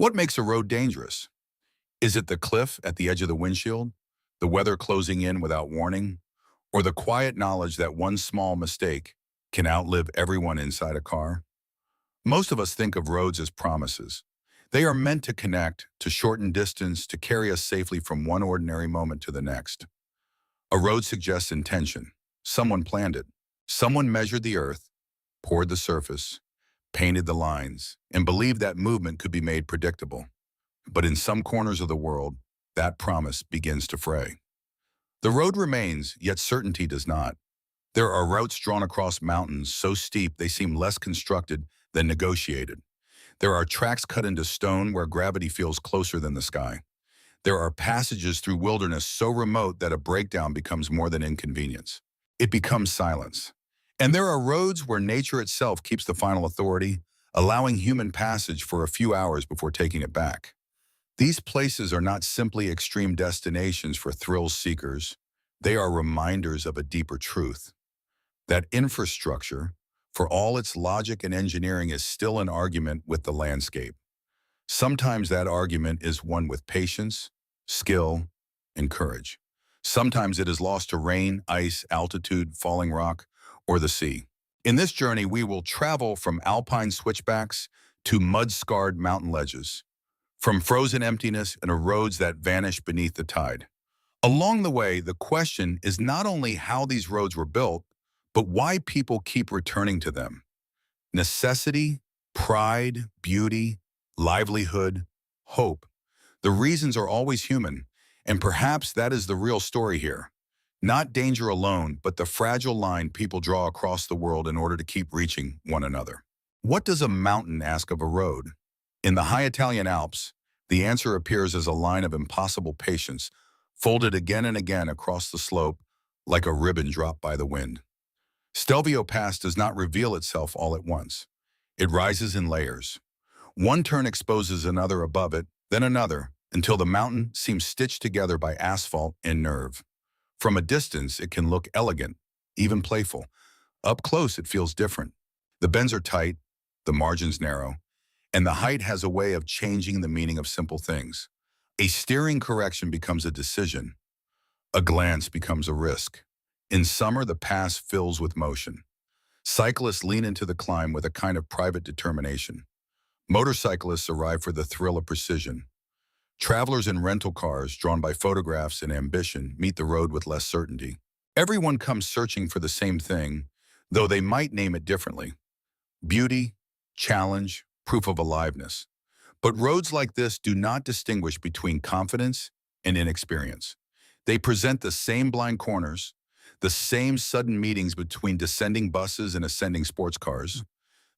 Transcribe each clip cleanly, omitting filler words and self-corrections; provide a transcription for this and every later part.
What makes a road dangerous? Is it the cliff at the edge of the windshield, the weather closing in without warning, or the quiet knowledge that one small mistake can outlive everyone inside a car? Most of us think of roads as promises. They are meant to connect, to shorten distance, to carry us safely from one ordinary moment to the next. A road suggests intention. Someone planned it. Someone measured the earth, poured the surface, painted the lines, and believed that movement could be made predictable. But in some corners of the world, that promise begins to fray. The road remains, yet certainty does not. There are routes drawn across mountains so steep they seem less constructed than negotiated. There are tracks cut into stone where gravity feels closer than the sky. There are passages through wilderness so remote that a breakdown becomes more than inconvenience. It becomes silence. And there are roads where nature itself keeps the final authority, allowing human passage for a few hours before taking it back. These places are not simply extreme destinations for thrill seekers. They are reminders of a deeper truth. That infrastructure, for all its logic and engineering, is still an argument with the landscape. Sometimes that argument is one with patience, skill, and courage. Sometimes it is lost to rain, ice, altitude, falling rock, or the sea. In this journey, we will travel from alpine switchbacks to mud-scarred mountain ledges, from frozen emptiness and roads that vanish beneath the tide. Along the way, the question is not only how these roads were built, but why people keep returning to them. Necessity, pride, beauty, livelihood, hope. The reasons are always human, and perhaps that is the real story here. Not danger alone, but the fragile line people draw across the world in order to keep reaching one another. What does a mountain ask of a road? In the high Italian Alps, the answer appears as a line of impossible patience, folded again and again across the slope like a ribbon dropped by the wind. Stelvio Pass does not reveal itself all at once. It rises in layers. One turn exposes another above it, then another, until the mountain seems stitched together by asphalt and nerve. From a distance, it can look elegant, even playful. Up close, it feels different. The bends are tight, the margins narrow, and the height has a way of changing the meaning of simple things. A steering correction becomes a decision. A glance becomes a risk. In summer, the pass fills with motion. Cyclists lean into the climb with a kind of private determination. Motorcyclists arrive for the thrill of precision. Travelers in rental cars, drawn by photographs and ambition, meet the road with less certainty. Everyone comes searching for the same thing, though they might name it differently. Beauty, challenge, proof of aliveness. But roads like this do not distinguish between confidence and inexperience. They present the same blind corners, the same sudden meetings between descending buses and ascending sports cars,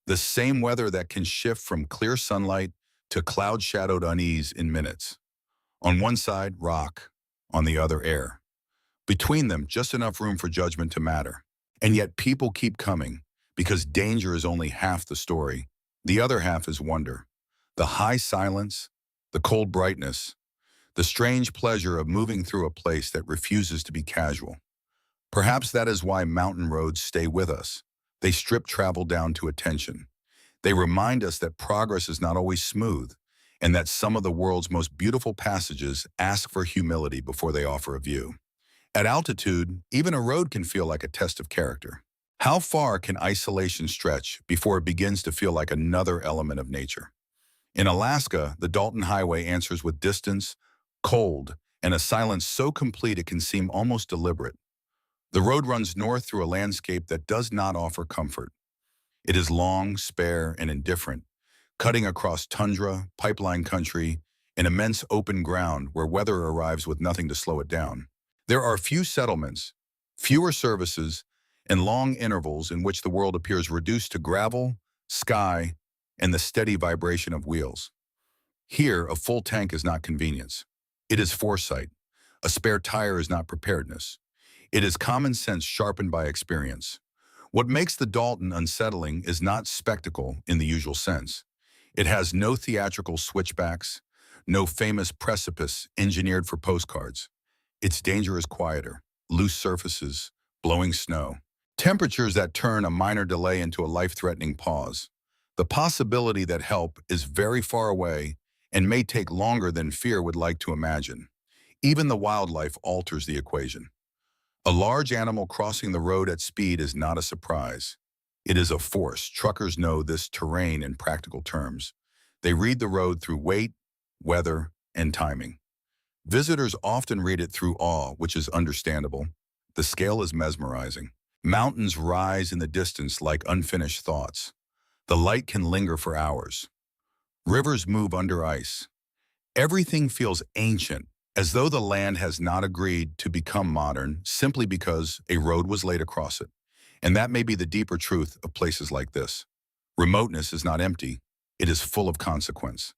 the same weather that can shift from clear sunlight to cloud-shadowed unease in minutes. On one side, rock, on the other, air. Between them, just enough room for judgment to matter. And yet people keep coming, because danger is only half the story. The other half is wonder. The high silence, the cold brightness, the strange pleasure of moving through a place that refuses to be casual. Perhaps that is why mountain roads stay with us. They strip travel down to attention. They remind us that progress is not always smooth, and that some of the world's most beautiful passages ask for humility before they offer a view. At altitude, even a road can feel like a test of character. How far can isolation stretch before it begins to feel like another element of nature? In Alaska, the Dalton Highway answers with distance, cold, and a silence so complete it can seem almost deliberate. The road runs north through a landscape that does not offer comfort. It is long, spare, and indifferent, cutting across tundra, pipeline country, and immense open ground where weather arrives with nothing to slow it down. There are few settlements, fewer services, and long intervals in which the world appears reduced to gravel, sky, and the steady vibration of wheels. Here, a full tank is not convenience. It is foresight. A spare tire is not preparedness. It is common sense sharpened by experience. What makes the Dalton unsettling is not spectacle in the usual sense. It has no theatrical switchbacks, no famous precipice engineered for postcards. Its danger is quieter, loose surfaces, blowing snow, temperatures that turn a minor delay into a life-threatening pause. The possibility that help is very far away and may take longer than fear would like to imagine. Even the wildlife alters the equation. A large animal crossing the road at speed is not a surprise. It is a force. Truckers know this terrain in practical terms. They read the road through weight, weather, and timing. Visitors often read it through awe, which is understandable. The scale is mesmerizing. Mountains rise in the distance like unfinished thoughts. The light can linger for hours. Rivers move under ice. Everything feels ancient, as though the land has not agreed to become modern simply because a road was laid across it. And that may be the deeper truth of places like this. Remoteness is not empty. It is full of consequence.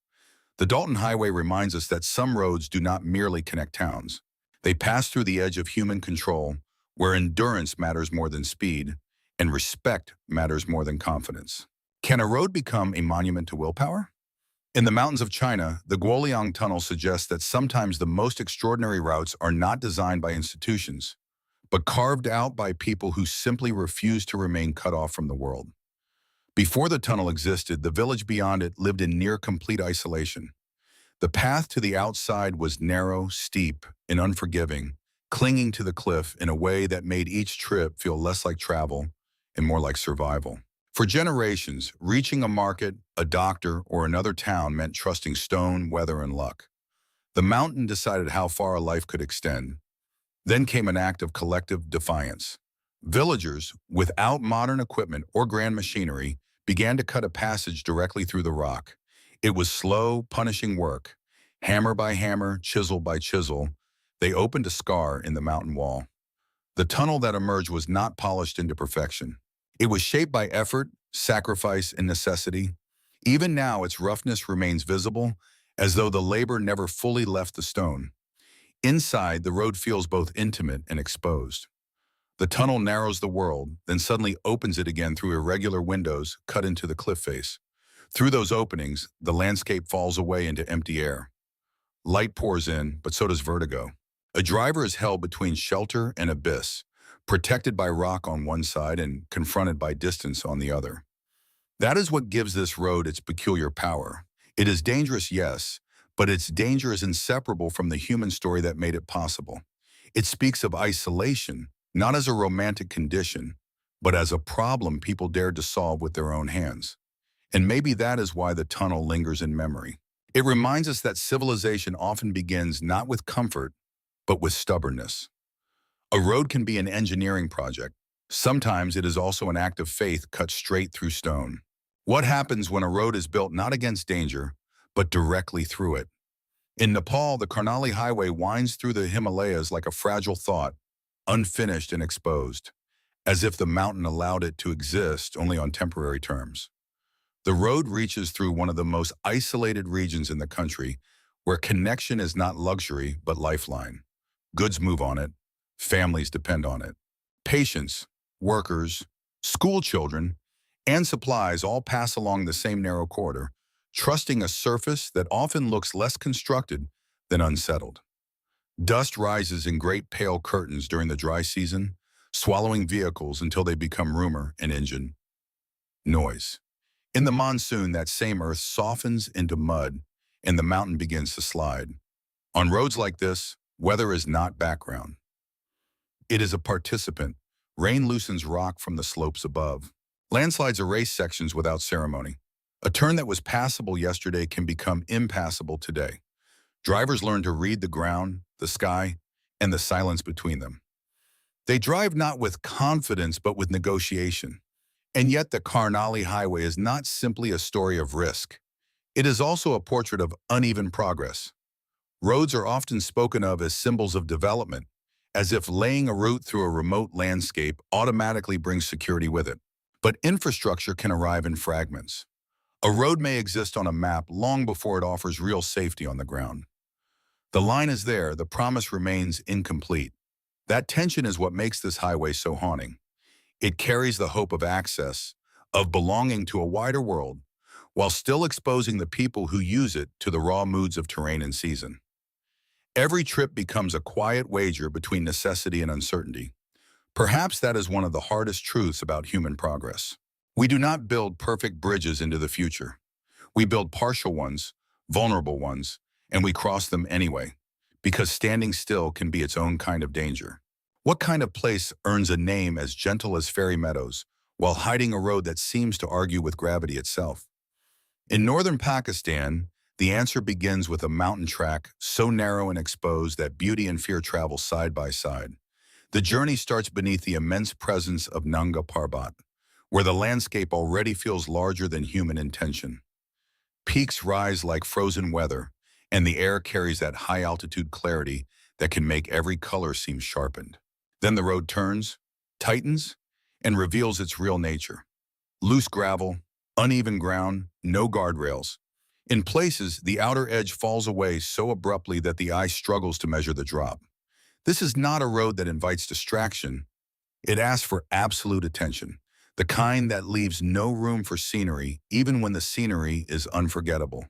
The Dalton Highway reminds us that some roads do not merely connect towns. They pass through the edge of human control, where endurance matters more than speed, and respect matters more than confidence. Can a road become a monument to willpower? In the mountains of China, the Guoliang Tunnel suggests that sometimes the most extraordinary routes are not designed by institutions, but carved out by people who simply refuse to remain cut off from the world. Before the tunnel existed, the village beyond it lived in near complete isolation. The path to the outside was narrow, steep, and unforgiving, clinging to the cliff in a way that made each trip feel less like travel and more like survival. For generations, reaching a market, a doctor, or another town meant trusting stone, weather, and luck. The mountain decided how far a life could extend. Then came an act of collective defiance. Villagers, without modern equipment or grand machinery, began to cut a passage directly through the rock. It was slow, punishing work. Hammer by hammer, chisel by chisel, they opened a scar in the mountain wall. The tunnel that emerged was not polished into perfection. It was shaped by effort, sacrifice, and necessity. Even now, its roughness remains visible, as though the labor never fully left the stone. Inside, the road feels both intimate and exposed. The tunnel narrows the world, then suddenly opens it again through irregular windows cut into the cliff face. Through those openings, the landscape falls away into empty air. Light pours in, but so does vertigo. A driver is held between shelter and abyss, protected by rock on one side and confronted by distance on the other. That is what gives this road its peculiar power. It is dangerous, yes, but its danger is inseparable from the human story that made it possible. It speaks of isolation, not as a romantic condition, but as a problem people dared to solve with their own hands. And maybe that is why the tunnel lingers in memory. It reminds us that civilization often begins not with comfort, but with stubbornness. A road can be an engineering project. Sometimes it is also an act of faith cut straight through stone. What happens when a road is built not against danger, but directly through it? In Nepal, the Karnali Highway winds through the Himalayas like a fragile thought, unfinished and exposed, as if the mountain allowed it to exist only on temporary terms. The road reaches through one of the most isolated regions in the country, where connection is not luxury but lifeline. Goods move on it. Families depend on it. Patients, workers, school children, and supplies all pass along the same narrow corridor, trusting a surface that often looks less constructed than unsettled. Dust rises in great pale curtains during the dry season, swallowing vehicles until they become rumor and engine noise. In the monsoon, that same earth softens into mud and the mountain begins to slide. On roads like this, weather is not background. It is a participant. Rain loosens rock from the slopes above. Landslides erase sections without ceremony. A turn that was passable yesterday can become impassable today. Drivers learn to read the ground, the sky, and the silence between them. They drive not with confidence but with negotiation. And yet the Karnali Highway is not simply a story of risk. It is also a portrait of uneven progress. Roads are often spoken of as symbols of development, as if laying a route through a remote landscape automatically brings security with it. But infrastructure can arrive in fragments. A road may exist on a map long before it offers real safety on the ground. The line is there, the promise remains incomplete. That tension is what makes this highway so haunting. It carries the hope of access, of belonging to a wider world, while still exposing the people who use it to the raw moods of terrain and season. Every trip becomes a quiet wager between necessity and uncertainty. Perhaps that is one of the hardest truths about human progress. We do not build perfect bridges into the future. We build partial ones, vulnerable ones, and we cross them anyway, because standing still can be its own kind of danger. What kind of place earns a name as gentle as Fairy Meadows, while hiding a road that seems to argue with gravity itself? In northern Pakistan, the answer begins with a mountain track so narrow and exposed that beauty and fear travel side by side. The journey starts beneath the immense presence of Nanga Parbat, where the landscape already feels larger than human intention. Peaks rise like frozen weather, and the air carries that high-altitude clarity that can make every color seem sharpened. Then the road turns, tightens, and reveals its real nature. Loose gravel, uneven ground, no guardrails. In places, the outer edge falls away so abruptly that the eye struggles to measure the drop. This is not a road that invites distraction. It asks for absolute attention, the kind that leaves no room for scenery, even when the scenery is unforgettable.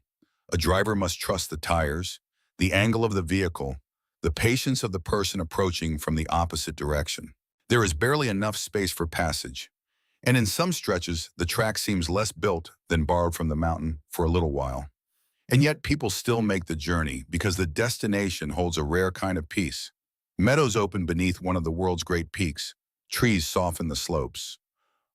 A driver must trust the tires, the angle of the vehicle, the patience of the person approaching from the opposite direction. There is barely enough space for passage, and in some stretches, the track seems less built than borrowed from the mountain for a little while. And yet people still make the journey because the destination holds a rare kind of peace. Meadows open beneath one of the world's great peaks. Trees soften the slopes.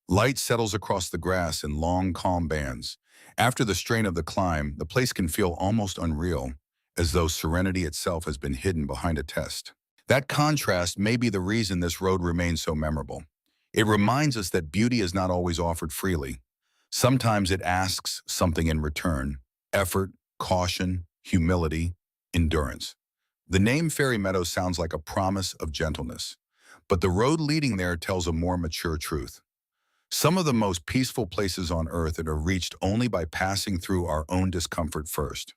Light settles across the grass in long, calm bands. After the strain of the climb, the place can feel almost unreal, as though serenity itself has been hidden behind a test. That contrast may be the reason this road remains so memorable. It reminds us that beauty is not always offered freely. Sometimes it asks something in return: effort, caution, humility, endurance. The name Fairy Meadows sounds like a promise of gentleness, but the road leading there tells a more mature truth. Some of the most peaceful places on Earth are reached only by passing through our own discomfort first.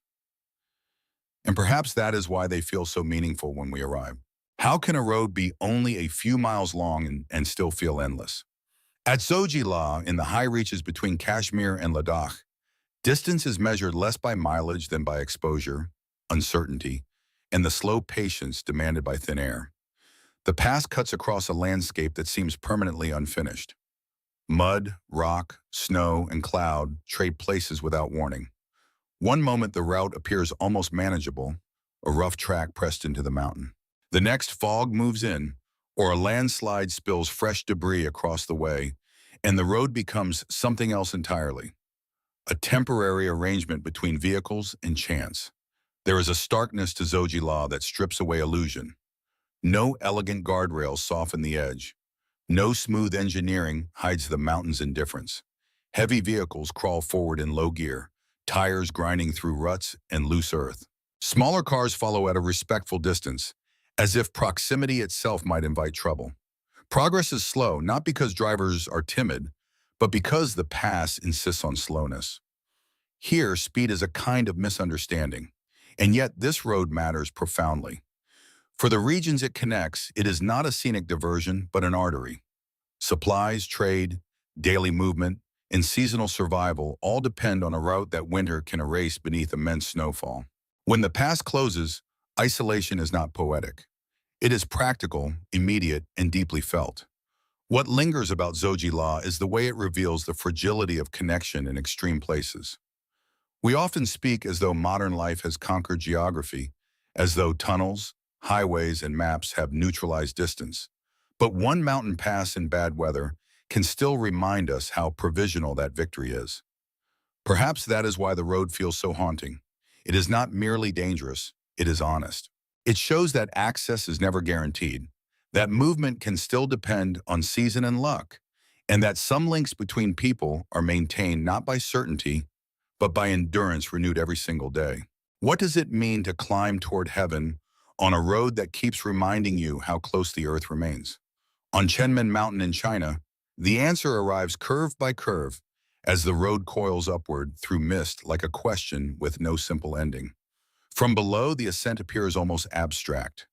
And perhaps that is why they feel so meaningful when we arrive. How can a road be only a few miles long and still feel endless? At Zojila, in the high reaches between Kashmir and Ladakh, distance is measured less by mileage than by exposure, uncertainty, and the slow patience demanded by thin air. The pass cuts across a landscape that seems permanently unfinished. Mud, rock, snow, and cloud trade places without warning. One moment the route appears almost manageable, a rough track pressed into the mountain. The next, fog moves in, or a landslide spills fresh debris across the way, and the road becomes something else entirely. A temporary arrangement between vehicles and chance. There is a starkness to Zojila that strips away illusion. No elegant guardrails soften the edge. No smooth engineering hides the mountain's indifference. Heavy vehicles crawl forward in low gear, tires grinding through ruts and loose earth. Smaller cars follow at a respectful distance, as if proximity itself might invite trouble. Progress is slow, not because drivers are timid, but because the pass insists on slowness. Here, speed is a kind of misunderstanding, and yet this road matters profoundly. For the regions it connects, it is not a scenic diversion, but an artery. Supplies, trade, daily movement, and seasonal survival all depend on a route that winter can erase beneath immense snowfall. When the pass closes, isolation is not poetic. It is practical, immediate, and deeply felt. What lingers about Zojila is the way it reveals the fragility of connection in extreme places. We often speak as though modern life has conquered geography, as though tunnels, highways, and maps have neutralized distance. But one mountain pass in bad weather can still remind us how provisional that victory is. Perhaps that is why the road feels so haunting. It is not merely dangerous, it is honest. It shows that access is never guaranteed, that movement can still depend on season and luck, and that some links between people are maintained not by certainty, but by endurance renewed every single day. What does it mean to climb toward heaven on a road that keeps reminding you how close the earth remains? On Chenmen Mountain in China, the answer arrives curve by curve as the road coils upward through mist like a question with no simple ending. From below, the ascent appears almost abstract.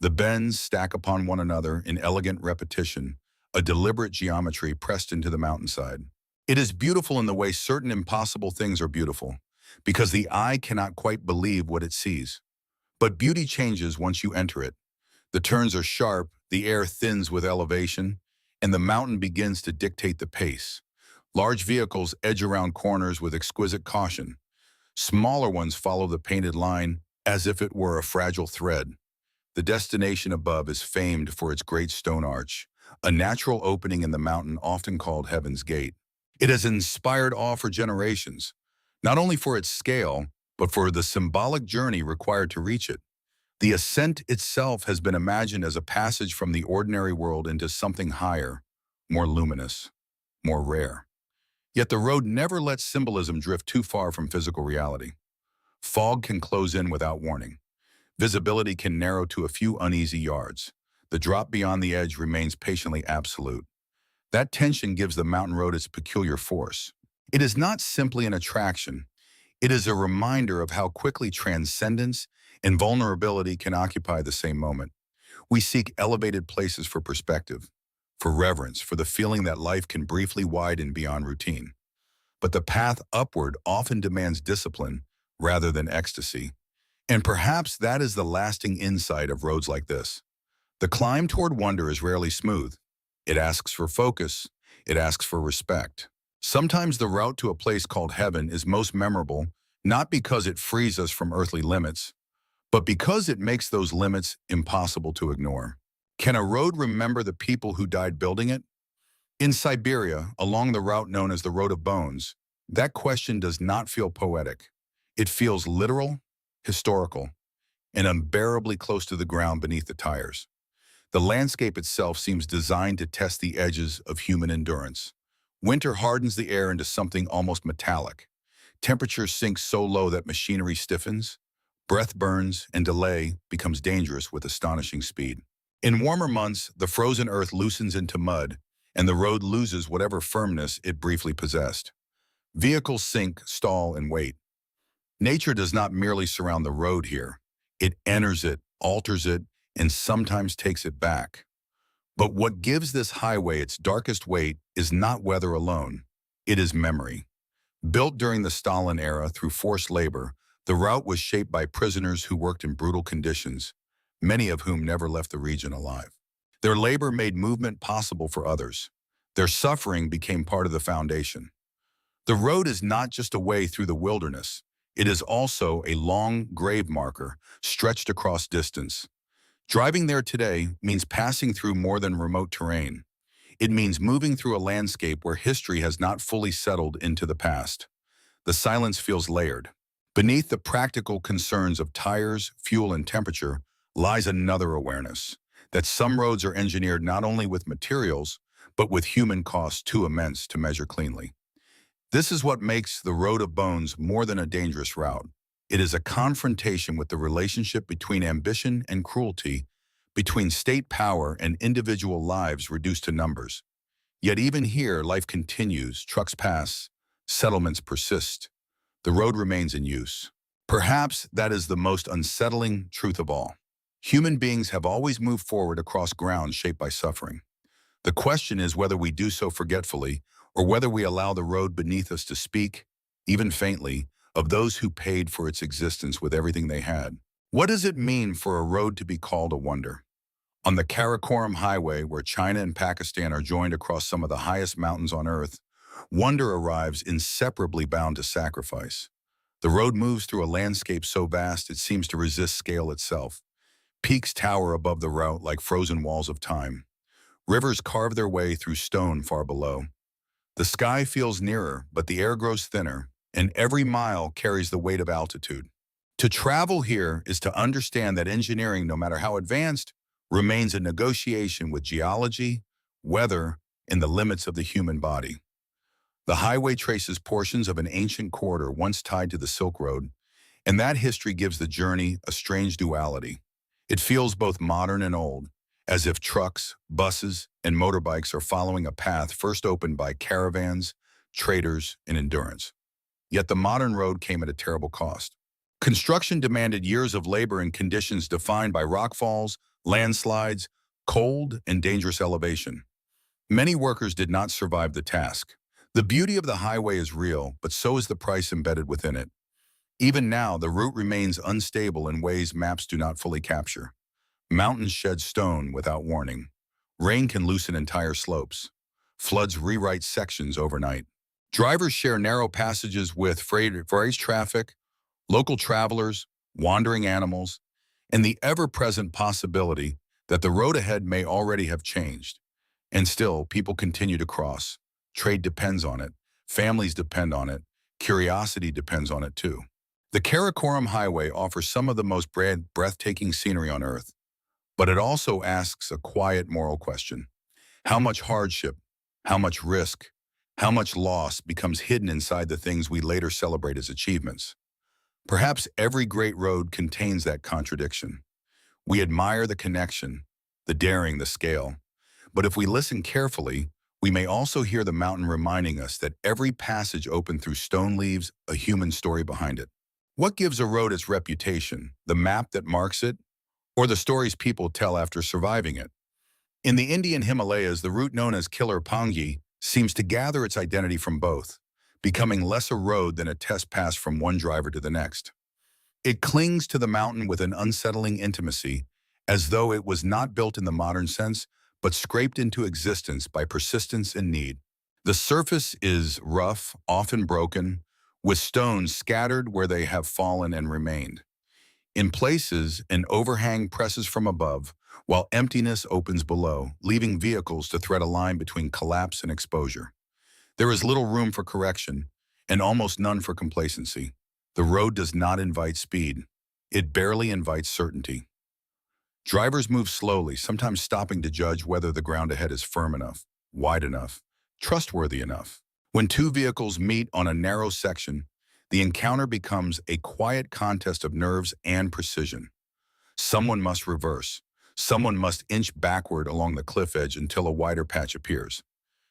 The bends stack upon one another in elegant repetition, a deliberate geometry pressed into the mountainside. It is beautiful in the way certain impossible things are beautiful, because the eye cannot quite believe what it sees. But beauty changes once you enter it. The turns are sharp, the air thins with elevation, and the mountain begins to dictate the pace. Large vehicles edge around corners with exquisite caution. Smaller ones follow the painted line as if it were a fragile thread. The destination above is famed for its great stone arch, a natural opening in the mountain often called Heaven's Gate. It has inspired awe for generations, not only for its scale, but for the symbolic journey required to reach it. The ascent itself has been imagined as a passage from the ordinary world into something higher, more luminous, more rare. Yet the road never lets symbolism drift too far from physical reality. Fog can close in without warning. Visibility can narrow to a few uneasy yards. The drop beyond the edge remains patiently absolute. That tension gives the mountain road its peculiar force. It is not simply an attraction. It is a reminder of how quickly transcendence and vulnerability can occupy the same moment. We seek elevated places for perspective, for reverence, for the feeling that life can briefly widen beyond routine. But the path upward often demands discipline rather than ecstasy. And perhaps that is the lasting insight of roads like this. The climb toward wonder is rarely smooth. It asks for focus. It asks for respect. Sometimes the route to a place called heaven is most memorable, not because it frees us from earthly limits, but because it makes those limits impossible to ignore. Can a road remember the people who died building it? In Siberia, along the route known as the Road of Bones, that question does not feel poetic. It feels literal, historical, and unbearably close to the ground beneath the tires. The landscape itself seems designed to test the edges of human endurance. Winter hardens the air into something almost metallic. Temperatures sink so low that machinery stiffens. Breath burns, and delay becomes dangerous with astonishing speed. In warmer months, the frozen earth loosens into mud, and the road loses whatever firmness it briefly possessed. Vehicles sink, stall, and wait. Nature does not merely surround the road here. It enters it, alters it, and sometimes takes it back. But what gives this highway its darkest weight is not weather alone. It is memory. Built during the Stalin era through forced labor, the route was shaped by prisoners who worked in brutal conditions, many of whom never left the region alive. Their labor made movement possible for others. Their suffering became part of the foundation. The road is not just a way through the wilderness. It is also a long grave marker stretched across distance. Driving there today means passing through more than remote terrain. It means moving through a landscape where history has not fully settled into the past. The silence feels layered. Beneath the practical concerns of tires, fuel, and temperature lies another awareness, that some roads are engineered not only with materials, but with human costs too immense to measure cleanly. This is what makes the Road of Bones more than a dangerous route. It is a confrontation with the relationship between ambition and cruelty, between state power and individual lives reduced to numbers. Yet even here, life continues, trucks pass, settlements persist. The road remains in use. Perhaps that is the most unsettling truth of all. Human beings have always moved forward across ground shaped by suffering. The question is whether we do so forgetfully, or whether we allow the road beneath us to speak, even faintly, of those who paid for its existence with everything they had. What does it mean for a road to be called a wonder? On the Karakoram Highway, where China and Pakistan are joined across some of the highest mountains on Earth, wonder arrives inseparably bound to sacrifice. The road moves through a landscape so vast it seems to resist scale itself. Peaks tower above the route like frozen walls of time. Rivers carve their way through stone far below. The sky feels nearer, but the air grows thinner, and every mile carries the weight of altitude. To travel here is to understand that engineering, no matter how advanced, remains a negotiation with geology, weather, and the limits of the human body. The highway traces portions of an ancient corridor once tied to the Silk Road, and that history gives the journey a strange duality. It feels both modern and old, as if trucks, buses, and motorbikes are following a path first opened by caravans, traders, and endurance. Yet the modern road came at a terrible cost. Construction demanded years of labor in conditions defined by rockfalls, landslides, cold, and dangerous elevation. Many workers did not survive the task. The beauty of the highway is real, but so is the price embedded within it. Even now, the route remains unstable in ways maps do not fully capture. Mountains shed stone without warning. Rain can loosen entire slopes. Floods rewrite sections overnight. Drivers share narrow passages with freight traffic, Local travelers, wandering animals, and the ever-present possibility that the road ahead may already have changed. And still, people continue to cross. Trade depends on it. Families depend on it. Curiosity depends on it too. The Karakoram Highway offers some of the most breathtaking scenery on Earth, but it also asks a quiet moral question. How much hardship, how much risk, how much loss becomes hidden inside the things we later celebrate as achievements? Perhaps every great road contains that contradiction. We admire the connection, the daring, the scale. But if we listen carefully, we may also hear the mountain reminding us that every passage opened through stone leaves a human story behind it. What gives a road its reputation? The map that marks it, or the stories people tell after surviving it? In the Indian Himalayas, the route known as Killer Pangi seems to gather its identity from both, becoming less a road than a test pass from one driver to the next. It clings to the mountain with an unsettling intimacy, as though it was not built in the modern sense, but scraped into existence by persistence and need. The surface is rough, often broken, with stones scattered where they have fallen and remained. In places, an overhang presses from above, while emptiness opens below, leaving vehicles to thread a line between collapse and exposure. There is little room for correction, and almost none for complacency. The road does not invite speed. It barely invites certainty. Drivers move slowly, sometimes stopping to judge whether the ground ahead is firm enough, wide enough, trustworthy enough. When two vehicles meet on a narrow section, the encounter becomes a quiet contest of nerves and precision. Someone must reverse. Someone must inch backward along the cliff edge until a wider patch appears.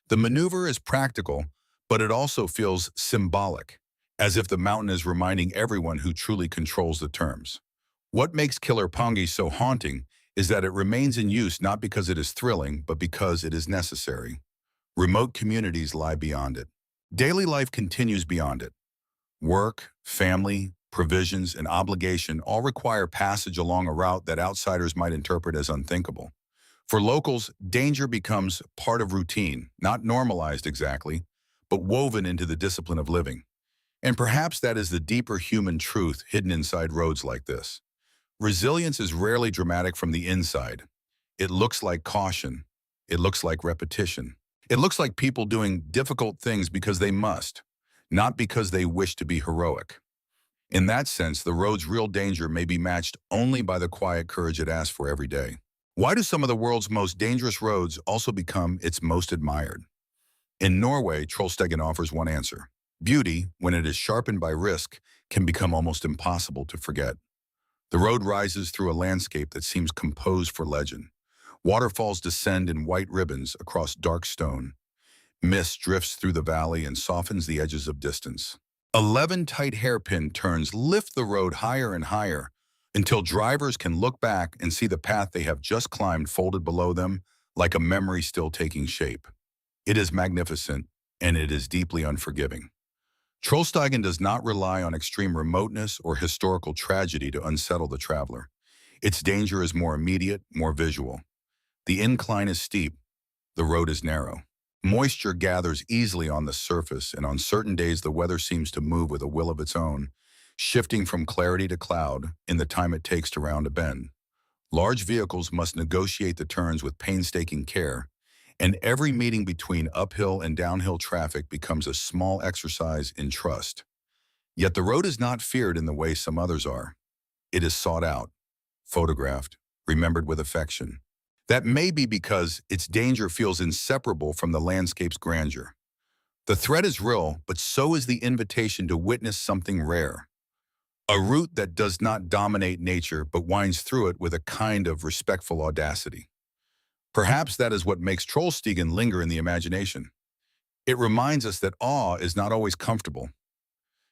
The maneuver is practical, but it also feels symbolic, as if the mountain is reminding everyone who truly controls the terms. What makes Killer Pangi so haunting is that it remains in use not because it is thrilling, but because it is necessary. Remote communities lie beyond it. Daily life continues beyond it. Work, family, provisions, and obligation all require passage along a route that outsiders might interpret as unthinkable. For locals, danger becomes part of routine, not normalized exactly, but woven into the discipline of living. And perhaps that is the deeper human truth hidden inside roads like this. Resilience is rarely dramatic from the inside. It looks like caution. It looks like repetition. It looks like people doing difficult things because they must, not because they wish to be heroic. In that sense, the road's real danger may be matched only by the quiet courage it asks for every day. Why do some of the world's most dangerous roads also become its most admired? In Norway, Trollstegen offers one answer. Beauty, when it is sharpened by risk, can become almost impossible to forget. The road rises through a landscape that seems composed for legend. Waterfalls descend in white ribbons across dark stone. Mist drifts through the valley and softens the edges of distance. 11 tight hairpin turns lift the road higher and higher until drivers can look back and see the path they have just climbed folded below them like a memory still taking shape. It is magnificent, and it is deeply unforgiving. Trollstegen does not rely on extreme remoteness or historical tragedy to unsettle the traveler. Its danger is more immediate, more visual. The incline is steep, the road is narrow. Moisture gathers easily on the surface, and on certain days the weather seems to move with a will of its own, shifting from clarity to cloud in the time it takes to round a bend. Large vehicles must negotiate the turns with painstaking care, and every meeting between uphill and downhill traffic becomes a small exercise in trust. Yet the road is not feared in the way some others are. It is sought out, photographed, remembered with affection. That may be because its danger feels inseparable from the landscape's grandeur. The threat is real, but so is the invitation to witness something rare. A route that does not dominate nature but winds through it with a kind of respectful audacity. Perhaps that is what makes Trollstegen linger in the imagination. It reminds us that awe is not always comfortable.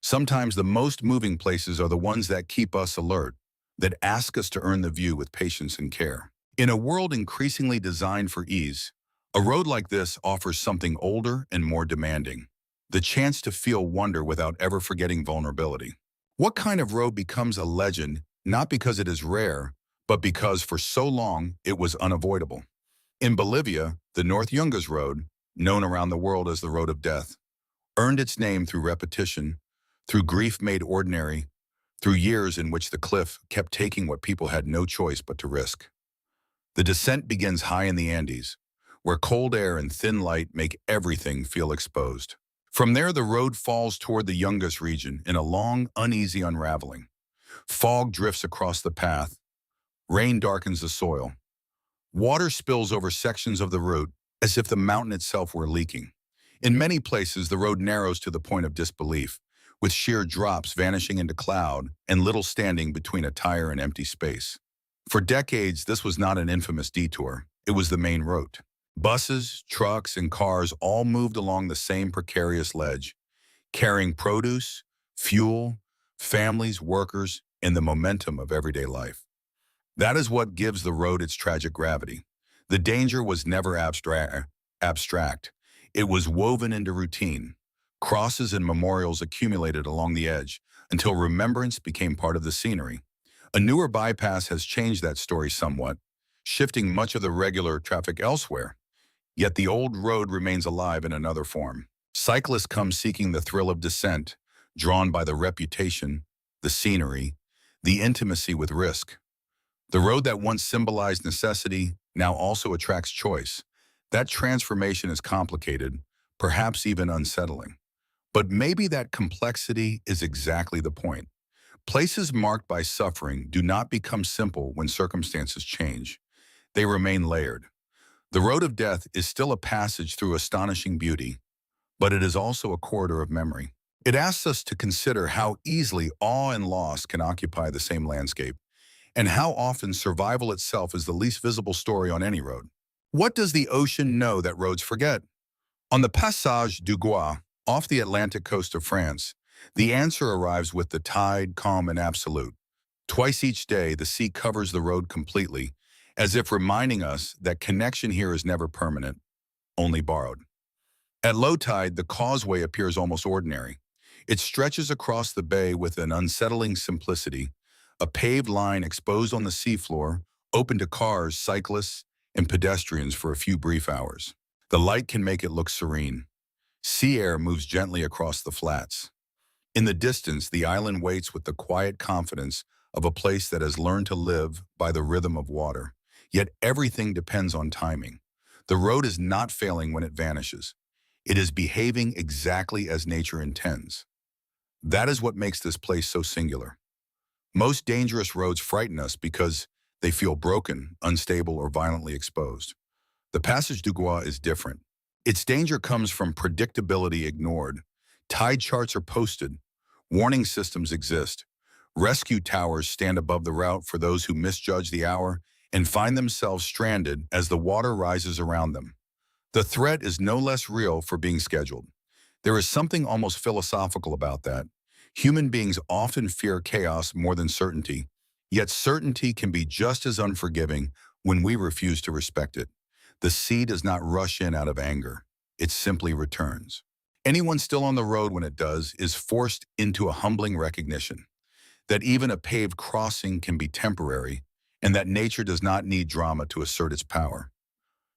Sometimes the most moving places are the ones that keep us alert, that ask us to earn the view with patience and care. In a world increasingly designed for ease, a road like this offers something older and more demanding, the chance to feel wonder without ever forgetting vulnerability. What kind of road becomes a legend not because it is rare, but because for so long it was unavoidable? In Bolivia, the North Yungas Road, known around the world as the Road of Death, earned its name through repetition, through grief made ordinary, through years in which the cliff kept taking what people had no choice but to risk. The descent begins high in the Andes, where cold air and thin light make everything feel exposed. From there, the road falls toward the Yungas region in a long, uneasy unraveling. Fog drifts across the path, rain darkens the soil. Water spills over sections of the route as if the mountain itself were leaking. In many places, the road narrows to the point of disbelief, with sheer drops vanishing into cloud and little standing between a tire and empty space. For decades, this was not an infamous detour. It was the main route. Buses, trucks, and cars all moved along the same precarious ledge, carrying produce, fuel, families, workers, and the momentum of everyday life. That is what gives the road its tragic gravity. The danger was never abstract. It was woven into routine. Crosses and memorials accumulated along the edge until remembrance became part of the scenery. A newer bypass has changed that story somewhat, shifting much of the regular traffic elsewhere. Yet the old road remains alive in another form. Cyclists come seeking the thrill of descent, drawn by the reputation, the scenery, the intimacy with risk. The road that once symbolized necessity now also attracts choice. That transformation is complicated, perhaps even unsettling. But maybe that complexity is exactly the point. Places marked by suffering do not become simple when circumstances change. They remain layered. The road of death is still a passage through astonishing beauty, but it is also a corridor of memory. It asks us to consider how easily awe and loss can occupy the same landscape, and how often survival itself is the least visible story on any road. What does the ocean know that roads forget? On the Passage du Gois, off the Atlantic coast of France, the answer arrives with the tide, calm and absolute. Twice each day, the sea covers the road completely, as if reminding us that connection here is never permanent, only borrowed. At low tide, the causeway appears almost ordinary. It stretches across the bay with an unsettling simplicity, a paved line exposed on the seafloor, open to cars, cyclists, and pedestrians for a few brief hours. The light can make it look serene. Sea air moves gently across the flats. In the distance, the island waits with the quiet confidence of a place that has learned to live by the rhythm of water. Yet everything depends on timing. The road is not failing when it vanishes. It is behaving exactly as nature intends. That is what makes this place so singular. Most dangerous roads frighten us because they feel broken, unstable, or violently exposed. The Passage du Gois is different. Its danger comes from predictability ignored. Tide charts are posted. Warning systems exist. Rescue towers stand above the route for those who misjudge the hour and find themselves stranded as the water rises around them. The threat is no less real for being scheduled. There is something almost philosophical about that. Human beings often fear chaos more than certainty, yet certainty can be just as unforgiving when we refuse to respect it. The sea does not rush in out of anger. It simply returns. Anyone still on the road when it does is forced into a humbling recognition that even a paved crossing can be temporary and that nature does not need drama to assert its power.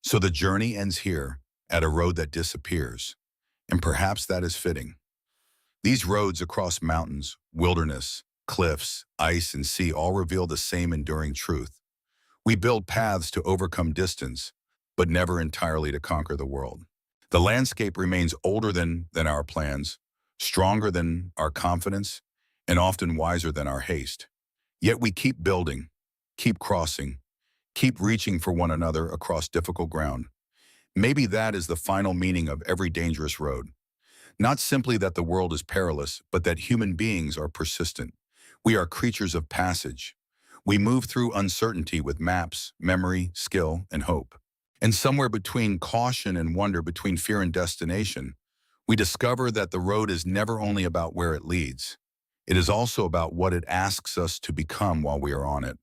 So the journey ends here, at a road that disappears, and perhaps that is fitting. These roads across mountains, wilderness, cliffs, ice, and sea all reveal the same enduring truth. We build paths to overcome distance, but never entirely to conquer the world. The landscape remains older than our plans, stronger than our confidence, and often wiser than our haste. Yet we keep building, keep crossing, keep reaching for one another across difficult ground. Maybe that is the final meaning of every dangerous road. Not simply that the world is perilous, but that human beings are persistent. We are creatures of passage. We move through uncertainty with maps, memory, skill, and hope. And somewhere between caution and wonder, between fear and destination, we discover that the road is never only about where it leads. It is also about what it asks us to become while we are on it.